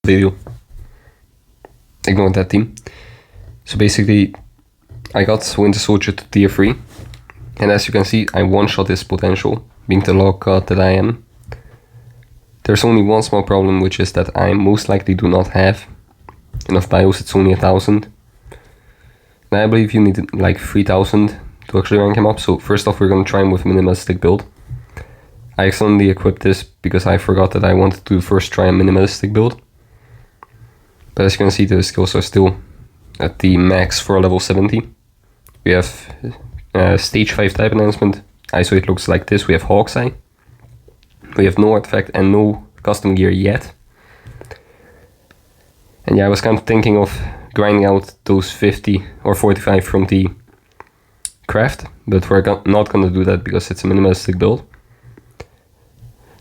video. Ignore that team. So basically, I got Winter Soldier to tier 3. And as you can see, I one-shot his potential, being the log god that I am. There's only one small problem, which is that I most likely do not have enough bios. It's only 1000. And I believe you need like 3000 to actually rank him up. So first off, we're going to try him with minimalistic build. I accidentally equipped this because I forgot that I wanted to first try a minimalistic build. But as you can see, the skills are still at the max for level 70. We have stage 5 type enhancement. Isolate looks like this. We have Hawk's Eye. We have no artifact and no custom gear yet. And yeah, I was kind of thinking of grinding out those 50 or 45 from the craft, but we're not going to do that because it's a minimalistic build.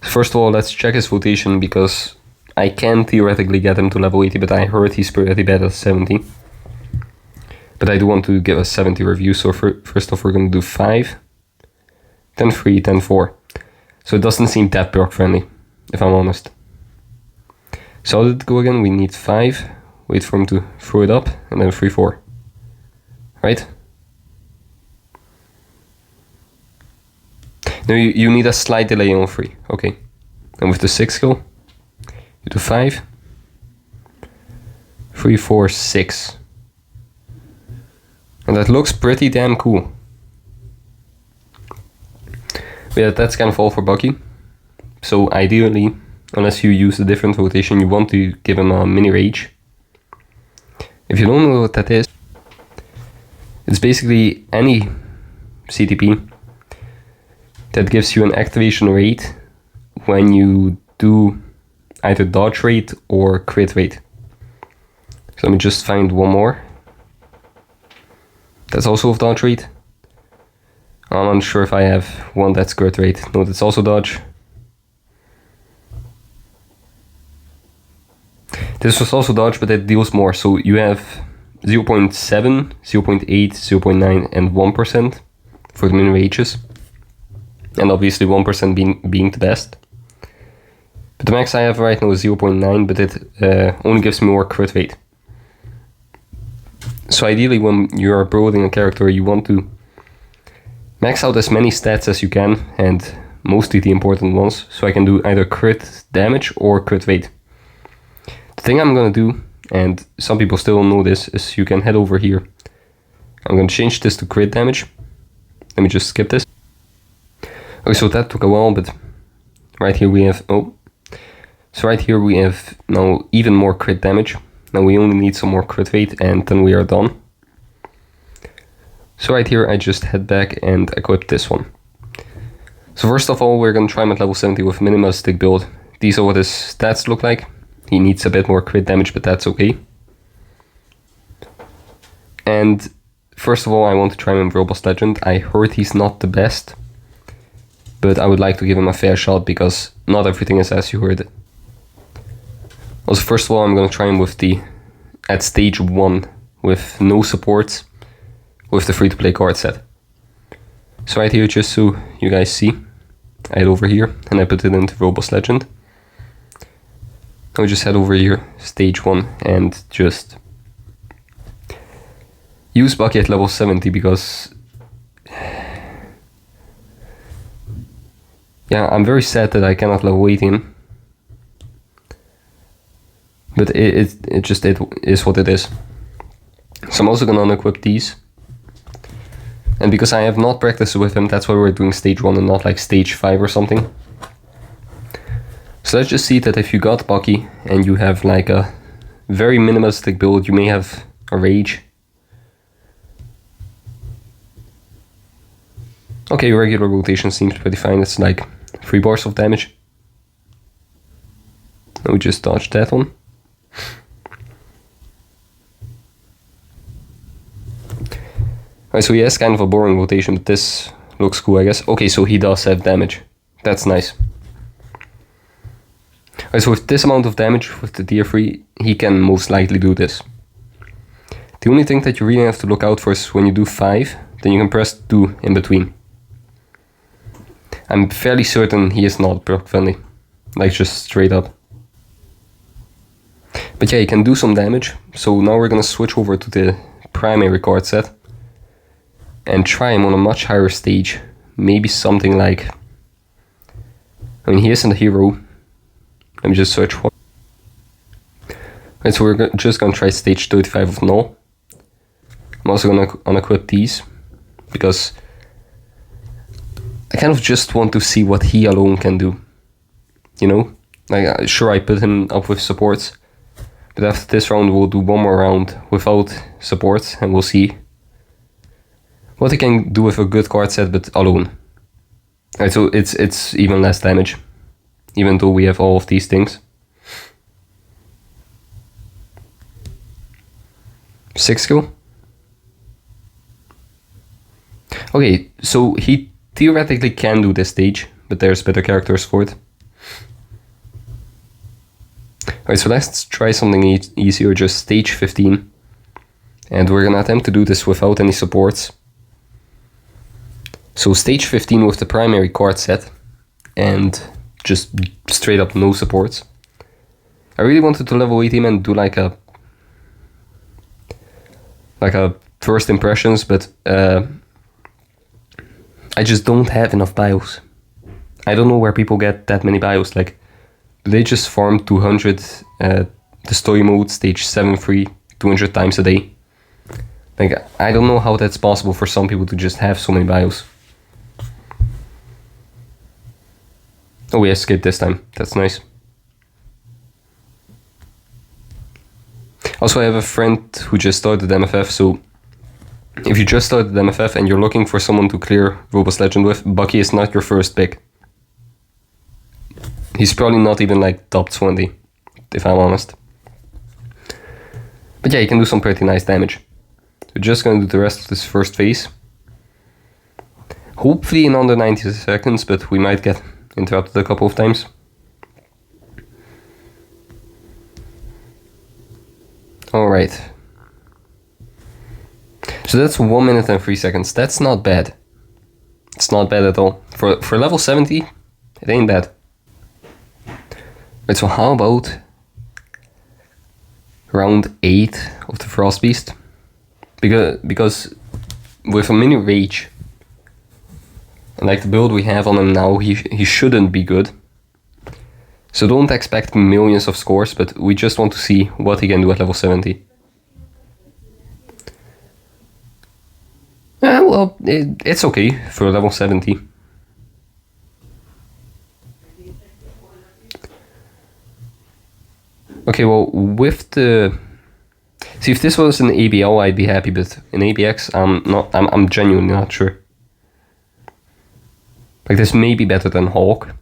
First of all, let's check his rotation because I can theoretically get him to level 80, but I heard he's pretty bad at 70. But I do want to give a 70 review, so first off we're going to do 5, then 3, then 4. So it doesn't seem that perk friendly, if I'm honest. So how did it go again? We need 5, wait for him to throw it up, and then 3, 4. Right? Now you need a slight delay on 3, okay. And with the 6 skill, you do 5, 3, 4, 6. And that looks pretty damn cool. But yeah, that's kind of all for Bucky. So ideally, unless you use a different rotation, you want to give him a mini rage. If you don't know what that is, it's basically any CTP that gives you an activation rate when you do either dodge rate or crit rate. So let me just find one more. That's also of dodge rate. I'm unsure if I have one that's crit rate. No, that's also dodge. This was also dodge, but it deals more. So you have 0.7, 0.8, 0.9 and 1% for the min rages. And obviously 1% being the best. But the max I have right now is 0.9, but it only gives me more crit rate. So ideally when you're building a character, you want to max out as many stats as you can, and mostly the important ones, so I can do either crit damage or crit rate. The thing I'm gonna do, and some people still don't know this, is you can head over here. I'm gonna change this to crit damage. Let me just skip this. Okay, so that took a while, but right here we have, so right here we have now even more crit damage. Now we only need some more crit rate and then we are done. So right here I just head back and equip this one. So first of all, we're going to try him at level 70 with minimalistic build. These are what his stats look like. He needs a bit more crit damage, but that's okay. And first of all, I want to try him in Robust Legend. I heard he's not the best, but I would like to give him a fair shot because not everything is as you heard. Also, first of all, I'm going to try him with at stage 1 with no supports with the free-to-play card set. So right here, just so you guys see, I head over here and I put it into Robust Legend. Now we just head over here, stage 1, and just use Bucky at level 70 because yeah, I'm very sad that I cannot level 80 him. But it is what it is. So I'm also gonna unequip these. And because I have not practiced with him, that's why we're doing stage 1 and not like stage 5 or something. So let's just see that if you got Bucky and you have like a very minimalistic build, you may have a rage. Okay, regular rotation seems pretty fine. It's like 3 bars of damage. Now we just dodge that one. Alright, so he has kind of a boring rotation, but this looks cool, I guess. Okay, so he does have damage. That's nice. Alright, so with this amount of damage with the tier 3, he can most likely do this. The only thing that you really have to look out for is when you do 5, then you can press 2 in between. I'm fairly certain he is not perk friendly. Like just straight up. But yeah, he can do some damage. So now we're gonna switch over to the primary card set and try him on a much higher stage. Maybe something like... I mean, he isn't a hero. Let me just search for... Right, so we're just gonna try stage 35 of Null. I'm also gonna unequip these, because I kind of just want to see what he alone can do. You know? Like, sure, I put him up with supports, but after this round we'll do one more round without supports, and we'll see what he can do with a good card set, but alone. Right, so it's even less damage, even though we have all of these things. 6 skill. Okay, so he theoretically can do this stage, but there's better characters for it. Alright, so let's try something easier, just stage 15. And we're gonna attempt to do this without any supports. So stage 15 with the primary card set, and just straight up no supports. I really wanted to level 80 him and do like a first impressions, but I just don't have enough bios. I don't know where people get that many bios. Like, do they just farm 200 the story mode stage 7 free 200 times a day? Like, I don't know how that's possible for some people to just have so many bios. Oh, we escaped this time. That's nice. Also, I have a friend who just started MFF, so if you just started MFF and you're looking for someone to clear Robust Legend with, Bucky is not your first pick. He's probably not even like top 20, if I'm honest. But yeah, he can do some pretty nice damage. We're just gonna do the rest of this first phase. Hopefully in under 90 seconds, but we might get interrupted a couple of times. Alright. So that's 1 minute and 3 seconds. That's not bad. It's not bad at all. For level 70, it ain't bad. Right, so how about round 8 of the Frost Beast? Because with a mini rage, and like the build we have on him now, he shouldn't be good. So don't expect millions of scores, but we just want to see what he can do at level 70. Well, it's okay for level 70. Okay, well, with the... See, if this was an ABL, I'd be happy, but in ABX, I'm genuinely not sure. Like, this may be better than Hulk,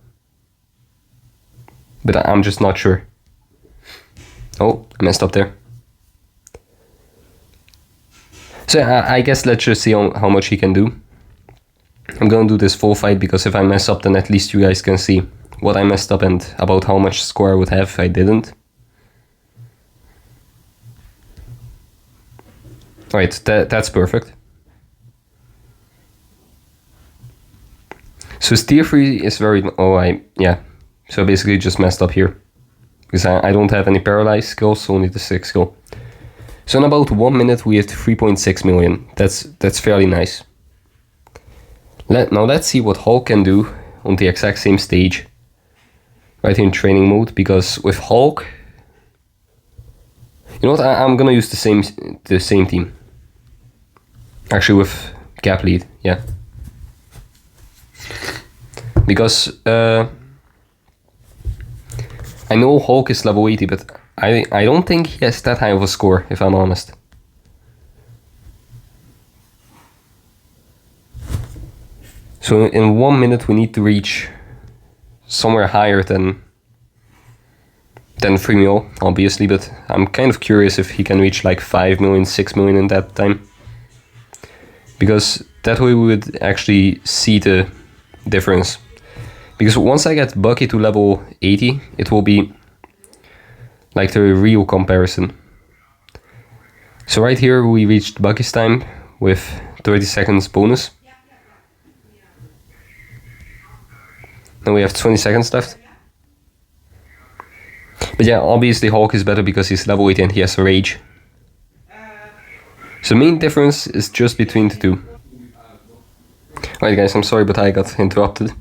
but I'm just not sure. Oh, I messed up there. So I guess let's just see how much he can do. I'm gonna do this full fight, because if I mess up, then at least you guys can see what I messed up and about how much score I would have if I didn't. Alright, that's perfect. So his tier 3 is very... yeah. So I basically just messed up here, because I don't have any paralyzed skills, only the 6 skill. So in about 1 minute we have 3.6 million. That's fairly nice. Now let's see what Hulk can do on the exact same stage, right here in training mode, because with Hulk... You know what, I'm gonna use the same team. Actually with Cap Lead, yeah. Because I know Hulk is level 80, but I don't think he has that high of a score, if I'm honest. So in 1 minute we need to reach somewhere higher than 3 mil, obviously, but I'm kind of curious if he can reach like 5 million, 6 million in that time. Because that way we would actually see the difference. Because once I get Bucky to level 80, it will be like the real comparison. So right here we reached Bucky's time with 30 seconds bonus. Now we have 20 seconds left. But yeah, obviously Hulk is better because he's level 80 and he has a rage. So the main difference is just between the two. Alright guys, I'm sorry but I got interrupted.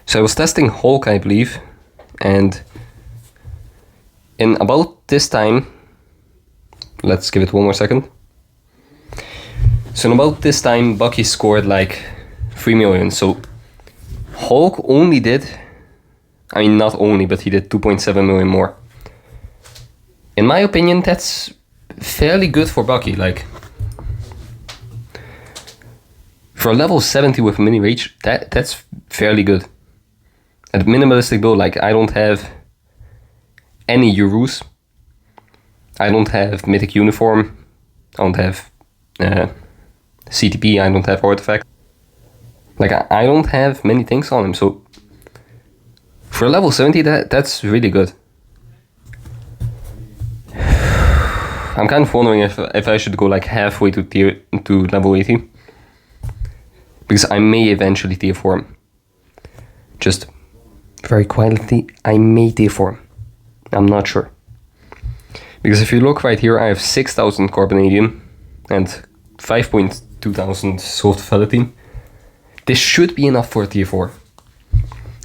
So I was testing Hulk, I believe, and in about this time, let's give it one more second. So in about this time, Bucky scored like 3 million, so Hulk only did, I mean not only, but he did 2.7 million more. In my opinion, that's fairly good for Bucky, like for a level 70 with mini rage, that's fairly good. At minimalistic build, like I don't have any Urus, I don't have mythic uniform, I don't have CTP, I don't have artifact. Like I don't have many things on him, so for a level 70 that's really good. I'm kind of wondering if I should go like halfway to level 80. Because I may eventually tier 4 him. Just very quietly, I may tier 4 him. I'm not sure. Because if you look right here, I have 6,000 Carbonadium and 5,200 Soft Fidelity. This should be enough for a tier 4.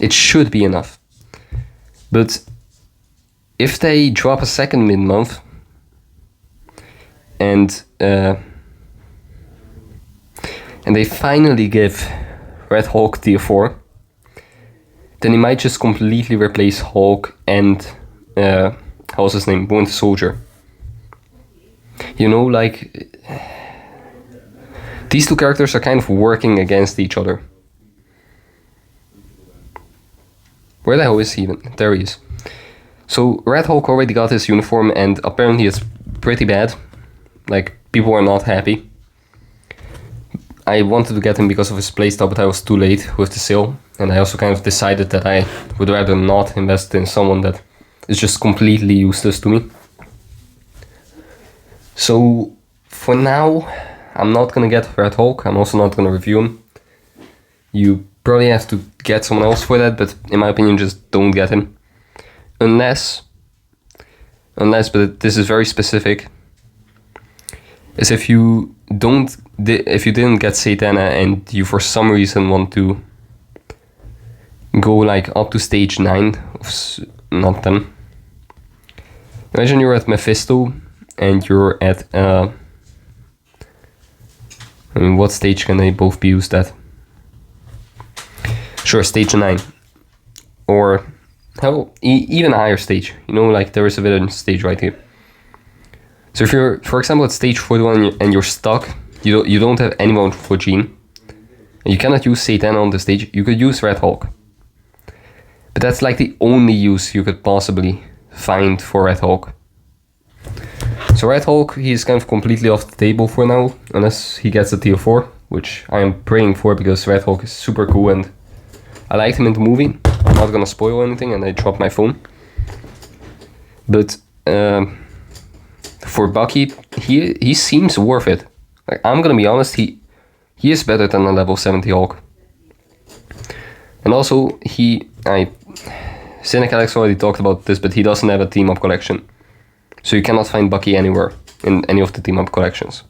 It should be enough. But if they drop a second mid-month and they finally give Red Hulk tier 4, then he might just completely replace Hulk and how's his name? Winter Soldier. You know, like these two characters are kind of working against each other. Where the hell is he even? There he is. So Red Hulk already got his uniform and apparently it's pretty bad. Like, people are not happy. I wanted to get him because of his playstyle, but I was too late with the sale. And I also kind of decided that I would rather not invest in someone that is just completely useless to me. So for now, I'm not gonna get Red Hulk. I'm also not gonna review him. You probably have to get someone else for that, but in my opinion, just don't get him. Unless, but this is very specific, is if you didn't get Satana and you for some reason want to go like up to stage 9 of not 10. Imagine you're at Mephisto and you're at I mean, what stage can they both be used at? Sure, stage 9. Or hell, even a higher stage. You know, like there is a villain stage right here. So if you're, for example, at stage 41 and you're stuck, you don't have anyone for Jean, and you cannot use Satana on the stage, you could use Red Hulk. But that's like the only use you could possibly find for Red Hulk. So Red Hulk, he's kind of completely off the table for now, unless he gets a tier 4, which I am praying for because Red Hulk is super cool and I liked him in the movie. I'm not gonna spoil anything and I dropped my phone. But for Bucky, he seems worth it. Like, I'm gonna be honest, he is better than a level 70 Hulk. And also, Cynic Alex already talked about this, but he doesn't have a team-up collection. So you cannot find Bucky anywhere in any of the team-up collections.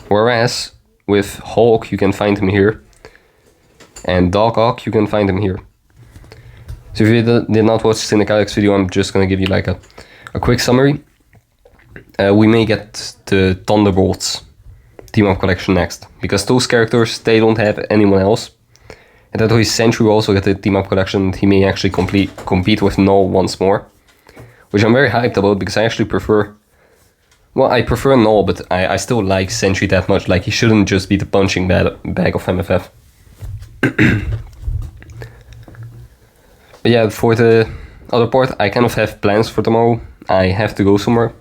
Whereas, with Hulk, you can find him here. And Doc Ock, you can find him here. So if you did not watch Cynic Alex video, I'm just gonna give you like a quick summary. We may get the Thunderbolts team-up collection next, because those characters, they don't have anyone else. And that way Sentry will also get the team-up collection, and he may actually compete with Null once more. Which I'm very hyped about, because I actually prefer... Well, I prefer Null, but I still like Sentry that much. Like, he shouldn't just be the punching bag of MFF. But yeah, for the other part, I kind of have plans for tomorrow. I have to go somewhere.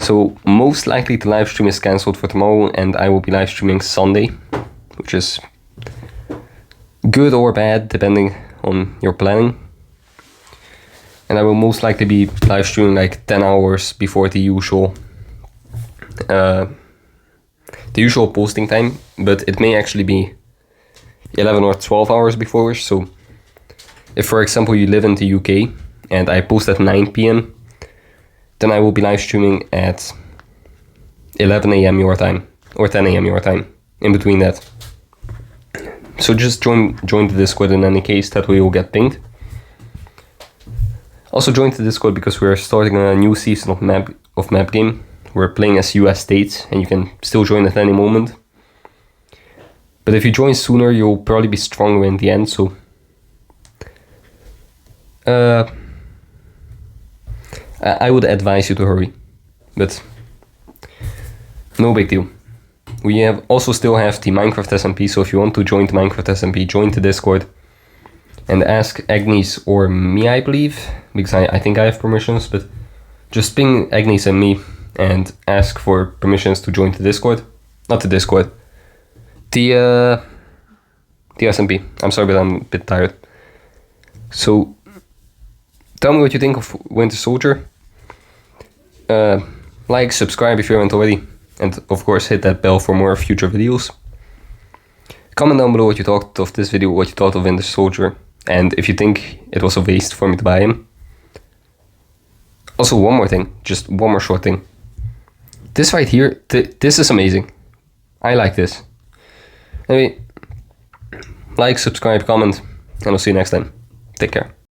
So most likely the live stream is cancelled for tomorrow, and I will be live streaming Sunday, which is good or bad depending on your planning. And I will most likely be live streaming like 10 hours before the usual posting time, but it may actually be 11 or 12 hours before. So if, for example, you live in the UK and I post at 9 p.m. Then I will be live streaming at 11 a.m. your time, or 10 a.m. your time, in between that. So just join the Discord in any case, that way you'll get pinged. Also join the Discord because we're starting a new season of map game. We're playing as US states, and you can still join at any moment. But if you join sooner, you'll probably be stronger in the end, so I would advise you to hurry, but no big deal. We also still have the Minecraft SMP, so if you want to join the Minecraft SMP, join the Discord and ask Agnes or me, I believe, because I think I have permissions, but just ping Agnes and me and ask for permissions to join the Discord. Not the Discord, the SMP. I'm sorry, but I'm a bit tired. So tell me what you think of Winter Soldier. Like, subscribe if you haven't already, and of course hit that bell for more future videos. Comment down below what you thought of this video, what you thought of Winter Soldier, and if you think it was a waste for me to buy him. Also, one more thing, just one more short thing. This right here, this is amazing. I like this. Anyway, like, subscribe, comment, and I'll see you next time. Take care.